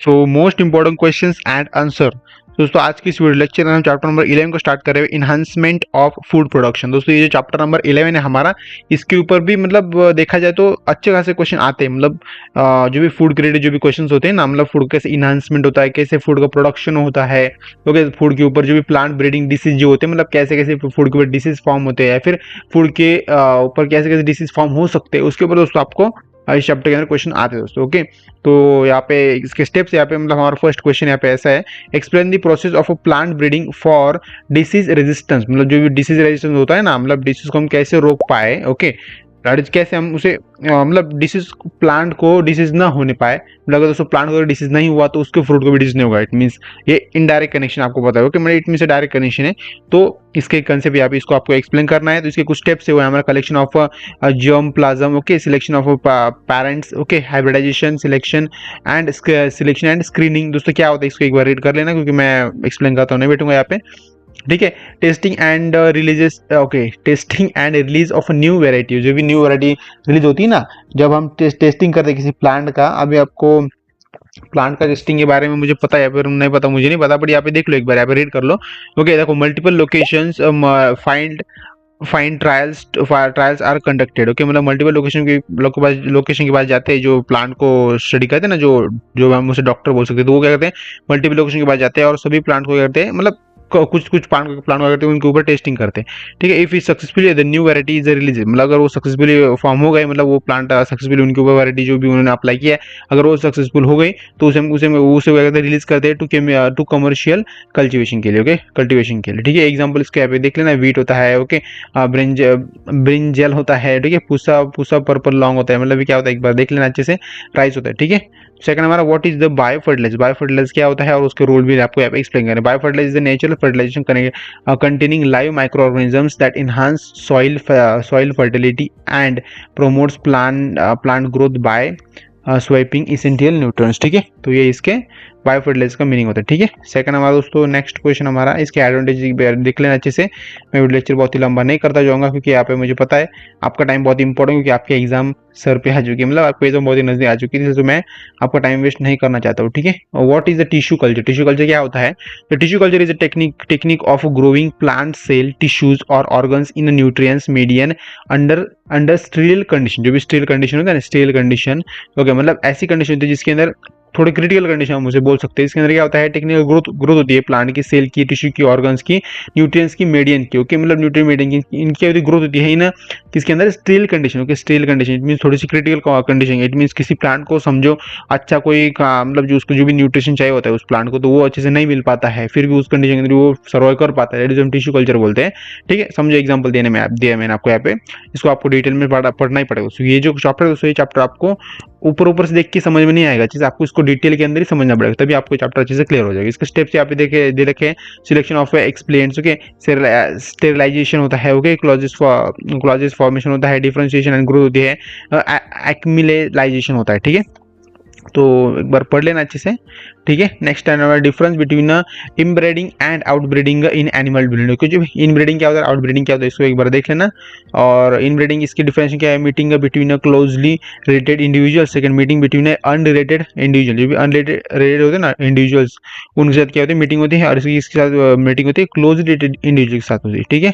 So most important questions and answer. दोस्तों आज की इस वीडियो लेक्चर में हम चैप्टर नंबर 11 को स्टार्ट कर रहे हैं, इन्हांसमेंट ऑफ फूड प्रोडक्शन। दोस्तों ये जो चैप्टर नंबर 11 है हमारा, इसके ऊपर भी मतलब देखा जाए तो अच्छे खासे क्वेश्चन आते हैं। मतलब जो भी फूड के रिलेटेड जो भी क्वेश्चन होते हैं ना, मतलब फूड कैसे इन्हांसमेंट होता है, कैसे फूड का प्रोडक्शन होता है, ओके, फूड के ऊपर जो भी प्लांट ब्रीडिंग डिसीज जो होते हैं, मतलब कैसे कैसे फूड के ऊपर डिसीज फॉर्म होते हैं, या फिर फूड के ऊपर कैसे कैसे डिसीज फॉर्म हो सकते हैं, उसके ऊपर दोस्तों आपको इस चैप्टर के अंदर क्वेश्चन आते हैं दोस्तों। ओके, तो यहाँ पे इसके स्टेप्स यहाँ पे मतलब हमारा फर्स्ट क्वेश्चन यहाँ पे ऐसा है, explain the process of a plant breeding for disease resistance. मतलब जो भी डिसीज रेजिस्टेंस होता है ना, मतलब डिसीज को हम कैसे रोक पाए, ओके, दैट इज कैसे हम उसे मतलब डिसीज प्लांट को डिसीज ना होने पाए। मतलब अगर दोस्तों प्लांट को डिसीज नहीं हुआ तो उसके फ्रूट को भी डिसीज नहीं होगा। इट मीन्स ये इनडायरेक्ट कनेक्शन आपको पता है, ओके, मतलब इट मीन्स डायरेक्ट कनेक्शन है। तो इसके कंसेप्ट यहाँ पे इसको आपको एक्सप्लेन करना है। तो इसके कुछ स्टेप्स है, वो हमारा collection of germ plasm, okay, selection of parents, okay, hybridisation, selection and selection and screening. दोस्तों क्या होता है इसको एक बार रीड कर लेना, क्योंकि मैं एक्सप्लेन करता हूँ नहीं बैठूंगा यहाँ पे, ठीक है। Testing and releases, okay, testing and release of new variety. जो भी न्यू वेराइटी रिलीज होती है ना, जब हम टेस्टिंग करते हैं किसी प्लांट का, अभी आपको प्लांट का टेस्टिंग के बारे में मुझे पता है, फिर नहीं पता, मुझे नहीं पता, बट यहाँ पे देख लो एक बार, यहाँ पे रीड कर लो। ओके, देखो, multiple locations find fine trials are conducted. Okay, मतलब मल्टीपल लोकेशन के पास जाते हैं, जो प्लांट को स्टडी करते हैं ना, जो जो हम उसे डॉक्टर बोल सकते हैं, तो वो क्या करते हैं, मल्टीपल लोकेशन के पास जाते हैं और सभी प्लांट को क्या करते हैं, मतलब कुछ कुछ प्लांट क्या करते हैं, उनके ऊपर टेस्टिंग करते हैं, ठीक है। If is successfully the new variety is release, मतलब अगर वो सक्सेसफुली फॉर्म हो गए, मतलब वो प्लांट सक्सेसफुली उनके ऊपर वैरायटी जो भी उन्होंने अप्लाई किया है, अगर वो सक्सेसफुल हो गई तो उसे क्या करते हैं, रिलीज करते हैं टू कमर्शियल कल्टिवेशन के लिए, ओके, कल्टिवेशन के लिए, ठीक है। एग्जाम्पल इसके यहाँ पे देख लेना, वीट होता है, ओके, ब्रिंजल होता है, ठीक है, पूसा पूसा पर्पल लॉन्ग होता है, मतलब क्या होता है एक बार देख लेना अच्छे से, राइस होता है, ठीक है। सेकंड हमारा what is the bio fertiliser. Bio fertiliser क्या होता है और उसके रोल भी आपको यहाँ पे एक्सप्लेन करें। Bio fertiliser is the natural fertilisation containing live microorganisms that enhance soil fertility and promotes plant growth by swiping essential nutrients, ठीक है। तो ये इसके बायो फर्टिलाइजर का मीनिंग होता है, ठीक है। सेकंड हमारा दोस्तों नेक्स्ट क्वेश्चन हमारा, इसके एडवांटेज देख लेना अच्छे से। मैं वीडियो लेक्चर बहुत ही लंबा नहीं करता जाऊंगा, क्योंकि यहाँ पे मुझे पता है आपका टाइम बहुत इंपॉर्टेंट, क्योंकि आपके एग्जाम सर पे आ चुकी है, मतलब आपको एग्जाम बहुत ही नजदीक आ चुकी है, तो मैं आपका टाइम वेस्ट नहीं करना चाहता हूँ, ठीक है। What is the tissue culture. Tissue culture क्या होता है, the tissue culture is a technique of growing plant cell tissues और organs in nutrients median under under sterile condition. जो भी स्टीरियल कंडीशन होता है ना, स्टीरियल कंडीशन, ओके, मतलब ऐसी कंडीशन होती है जिसके अंदर थोड़ी क्रिटिकल कंडीशन हम उसे बोल सकते हैं। इसके अंदर क्या होता है, टेक्निकल ग्रोथ ग्रोथ होती है प्लांट की, सेल की, टिश्यू की, ऑर्गन्स की, न्यूट्रिएंट्स की, मीडियन की, ओके, मतलब न्यूट्रिएंट मीडियन की, इनकी ग्रोथ होती है इन किसके अंदर, sterile condition, okay, sterile condition it means थोड़ी सी क्रिटिकल कंडीशन। इट मींस किसी प्लांट को समझो अच्छा कोई मतलब जो उसको जो भी न्यूट्रिशन चाहिए होता है उस प्लांट को, तो वो अच्छे से नहीं मिल पाता है, फिर भी उस कंडीशन के अंदर वो सर्वाइव कर पाता है, हम टिश्यू कल्चर बोलते हैं, ठीक है। समझो एग्जाम्पल देने में दिया मैंने आपको यहाँ पे, इसको आपको डिटेल में पढ़ना ही पड़ेगा। ये जो चैप्टर है ये चैप्टर आपको ऊपर ऊपर से देख के समझ में नहीं आएगा, चीज आपको इसको डिटेल के अंदर ही समझना पड़ेगा, तभी आपको चैप्टर अच्छे से क्लियर हो जाएगा। इसके स्टेप्स यहाँ पे देखे दे रखे हैं, selection of explains, okay, sterilisation होता है, ओके, क्लॉजेस फॉर्मेशन होता है, डिफरेंशिएशन एंड ग्रोथ होती है, एक्मिलेलाइजेशन होता है, ठीक है। तो एक बार पढ़ लेना अच्छे से, ठीक है। नेक्स्ट है difference between inbreeding and outbreeding in animal breeding. क्योंकि इनब्रीडिंग क्या होता है, आउटब्रीडिंग क्या होता है, इसको एक बार देख लेना। और इनब्रीडिंग इसकी डिफरेंस क्या है, meeting between closely related individual, second meeting between unrelated individual. जो भी अनरिलेटेड रिलेटेड होते हैं ना इंडिविजुअल्स, उनके साथ क्या होती है, मीटिंग होती है, और इसके साथ मीटिंग होती है क्लोजली रिलेटेड इंडिविजुअल के साथ होती है, ठीक है।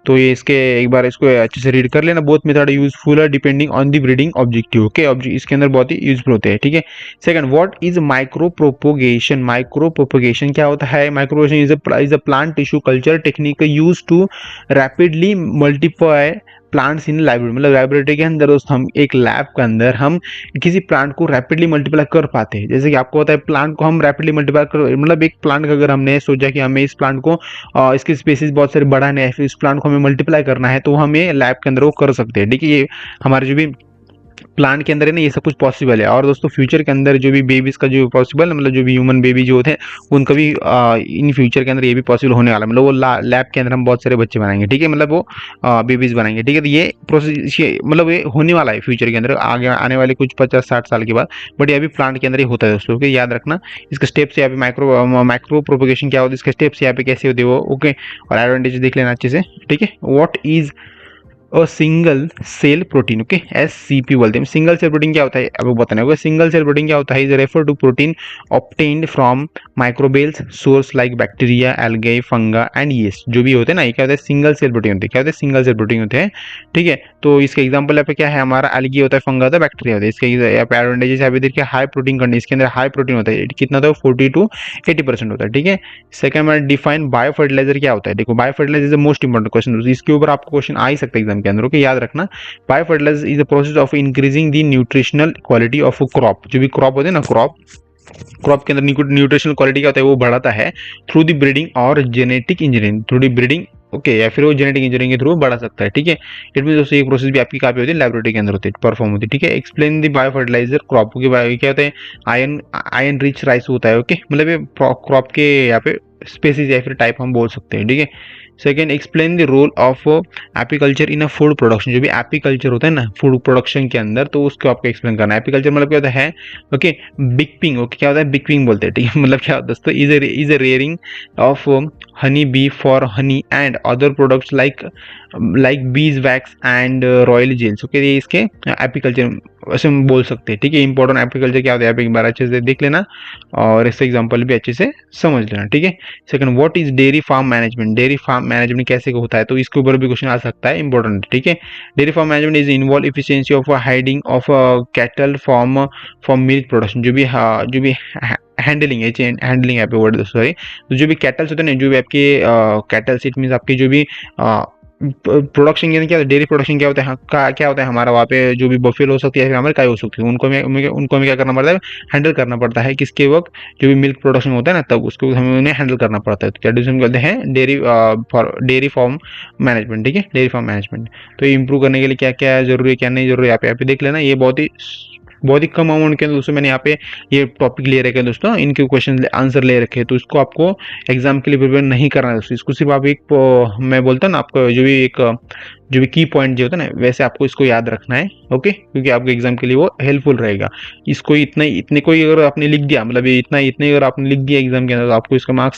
तो ये इसके एक बार इसको अच्छे से रीड कर लेना। बोथ मेथड यूजफुल है depending on the breeding objective, okay, इसके अंदर बहुत ही यूजफुल होते हैं, ठीक है। Second, what is micro propagation. Micro propagation क्या होता है, micro propagation is a plant tissue culture technique use to rapidly multiply plants in library. मतलब लाइब्रेरी के अंदर दोस्त हम एक लैब के अंदर हम किसी प्लांट को रैपिडली मल्टीप्लाई कर पाते हैं। जैसे कि आपको पता है प्लांट को हम रैपिडली मल्टीप्लाई कर, मतलब एक प्लांट का अगर हमने सोचा कि हमें इस प्लांट को इसकी स्पेसिस बहुत सारे बढ़ाने हैं, फिर इस प्लांट को हमें मल्टीप्लाई करना है, तो हमें लैब के अंदर वो कर सकते हैं, ठीक है। ये हमारे जो भी प्लांट के अंदर है ना, ये सब कुछ पॉसिबल है। और दोस्तों फ्यूचर के अंदर जो भी बेबीज का जो पॉसिबल, मतलब जो भी ह्यूमन बेबी जो होते हैं उनका भी इन फ्यूचर के अंदर ये भी पॉसिबल होने वाला है। मतलब वो लैब के अंदर हम बहुत सारे बच्चे बनाएंगे, ठीक है, मतलब वो बेबीज बनाएंगे, ठीक है। तो ये प्रोसेस मतलब ये होने वाला है फ्यूचर के अंदर, आगे आने वाले कुछ 50-60 साल के बाद, बट ये अभी प्लांट के अंदर ही होता है दोस्तों, ओके, याद रखना। इसके स्टेप्स यहाँ पे माइक्रो प्रोपोगेशन क्या होता है, इसके स्टेप्स यहाँ पे कैसे होते हैं वो, ओके, और एडवांटेज देख लेना अच्छे से, ठीक है। व्हाट इज और single cell protein, okay, SCP बोलते हैं। सिंगल सेल प्रोटीन क्या होता है आपको बताना होगा। सिंगल सेल प्रोटीन क्या होता है, is refer to protein obtained from microbials source like bacteria, algae, fungi and yeast. जो भी होते हैं ना, ये क्या होता है, सिंगल सेल प्रोटीन होते हैं। क्या होते हैं, सिंगल सेल प्रोटीन होते हैं, ठीक है। तो इसके एग्जाम्पल यहाँ पे क्या है, हमारा एल्गी होता है, फंगा होता है, बैक्टीरिया होता है। इसके यहाँ पे एडवांटेजेस यहाँ पे देखिए, हाई प्रोटीन कंटेंट, इसके अंदर हाई प्रोटीन होता है, कितना होता है, 40 to 80% होता है, ठीक है। सेकंड में डिफाइन बायो फर्टिलाइजर क्या होता है। देखो, bio fertiliser is the most important question, इसके ऊपर आपको क्वेश्चन आ ही सकता है एग्जाम के अंदर, ओके, याद रखना। Bio fertiliser is the process of increasing the nutritional quality of crop. जो भी क्रॉप होते हैं ना, क्रॉप के अंदर न्यूट्रिशनल क्वालिटी क्या होता है, वो बढ़ाता है थ्रू द ब्रीडिंग और genetic engineering, through the breeding, okay, या फिर वो जेनेटिक इंजीनियरिंग के थ्रू बढ़ा सकता है, ठीक है। इट मीन दोस्तों, ये प्रोसेस भी आपकी काफी होती है, लैबोरेटरी के अंदर होती है, परफॉर्म होती है, ठीक है। Explain the bio fertiliser crop के बायो क्या होता है, आयन रिच राइस होता है, ओके, मतलब ये क्रॉप के यहाँ पे स्पेसीज या फिर टाइप हम बोल सकते हैं, ठीक है। Second, explain the role of apiculture in a food production. जो भी एपीकल्चर होता है ना फूड प्रोडक्शन के अंदर, तो उसको आपको एक्सप्लेन करना है। एपीकल्चर मतलब क्या होता है, ओके, बिग, ओके, क्या होता है, बिग बोलते हैं, ठीक है। मतलब क्या होता है दोस्तों, is a rearing of honey bee for honey and other products like beeswax and royal jellies, okay, ये इसके एपीकल्चर वैसे हम बोल सकते हैं, ठीक है। इंपॉर्टेंट एपीकल्चर क्या होता है, आप एक बार अच्छे से देख लेना और इससे एग्जाम्पल भी अच्छे से समझ लेना, ठीक है। Second, what is dairy farm management. Dairy farm management कैसे होता है, तो इसके ऊपर भी क्वेश्चन आ सकता है, इंपॉर्टेंट, ठीक है। Dairy farm management is involve efficiency of hiding of cattle form milk production. जो भी हैंडलिंग है, हैंडलिंग यहाँ पे वर्ड, सॉरी, तो जो भी कैटल्स होते हैं ना, जो भी आपके कैटल्स, इट मीन्स आपकी जो भी प्रोडक्शन क्या होता है, डेयरी प्रोडक्शन क्या होता है, क्या होता है हमारा, वहाँ पे जो भी बफेल हो सकती है या फिर हमारे गाय हो सकती है, उनको हमें क्या करना पड़ता है, हैंडल करना पड़ता है। किसके वक्त, जो भी मिल्क प्रोडक्शन होता है ना, तब उसको हमें उन्हें हैंडल करना पड़ता है। तो क्या डिवीजन कहते हैं, डेयरी फार्म मैनेजमेंट, ठीक है, डेयरी फार्म मैनेजमेंट। तो इम्प्रूव करने के लिए क्या क्या जरूरी है, क्या नहीं जरूरी है, यहाँ पे देख लेना। ये बहुत ही कम अमाउंट के अंदर दोस्तों मैंने यहाँ पे ये टॉपिक ले रखे हैं दोस्तों, इनके क्वेश्चन आंसर ले रखे हैं, तो इसको आपको एग्जाम के लिए प्रिपेयर नहीं करना है दोस्तों। इसको सिर्फ आप एक मैं बोलता हूँ ना, आपको जो भी की पॉइंट जो होता है ना, वैसे आपको इसको याद रखना है, ओके, क्योंकि आपके एग्जाम के लिए वो हेल्पफुल रहेगा। इसको इतने कोई अगर आपने लिख दिया, मतलब ये इतने अगर आपने लिख दिया एग्जाम के अंदर, तो आपको इसका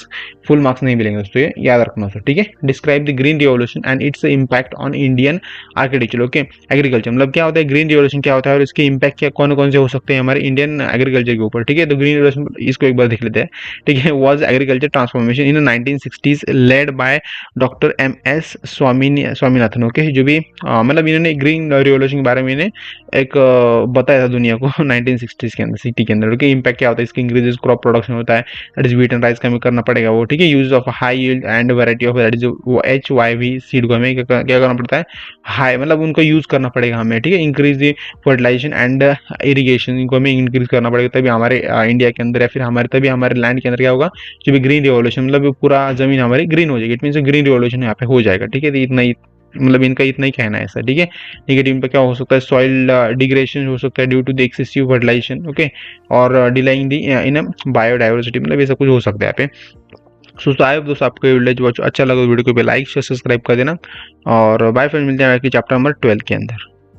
फुल मार्क्स नहीं मिलेंगे दोस्तों, ये याद रखना दोस्तों, ठीक है। Describe the green revolution and its impact on Indian architecture, okay, agriculture, मतलब क्या होता है ग्रीन रिवॉल्यूशन क्या होता है और इसके इम्पैक्ट क्या कौन कौन से हो सकते हैं हमारे इंडियन एग्रीकल्चर के ऊपर, ठीक है। तो ग्रीन रिवॉल्यूशन इसको एक बार देख लेते हैं, ठीक है। Was agriculture transformation in 1960s led by doctor MS Swaminathan, okay, जो भी मतलब इन्होंने ग्रीन रिवॉल्यूशन के बारे में एक बताया था दुनिया को 1960s के अंदर, सिटी के अंदर, ओके। इम्पैक्ट क्या होता है, इसके इंक्रीजेस क्रॉप प्रोडक्शन होता है, that is wheat and rice का हमें करना पड़ेगा वो, ठीक है। Use of high yield and variety of, that is HYV seed को हमें क्या करना पड़ता है, हाई, मतलब उनको यूज करना पड़ेगा हमें, ठीक है। Increase the fertilisation and irrigation, इनको हमें इंक्रीज करना पड़ेगा, तभी हमारे इंडिया के अंदर या फिर तभी हमारे लैंड के अंदर क्या होगा, जो भी ग्रीन रिवॉल्यूशन, मतलब पूरा जमीन हमारी ग्रीन हो जाएगी, इट मीन ग्रीन रिवॉल्यूशन यहाँ पे हो जाएगा, ठीक है। तो इतना ही, मतलब इनका इतना ही कहना है ऐसा, ठीक है। नेगेटिव पे क्या हो सकता है, सॉइल डिग्रेडेशन हो सकता है due to the excessive fertilisation, okay, और डिलाइंग द इन बायोडाइवर्सिटी, मतलब ऐसा कुछ हो सकता है यहाँ पे। तो आए दोस्तों, आपको वीडियो अच्छा लगा, वीडियो को लाइक शेयर सब्सक्राइब कर देना, और बाय फ्रेंड, मिलते हैं चैप्टर नंबर 12 के अंदर।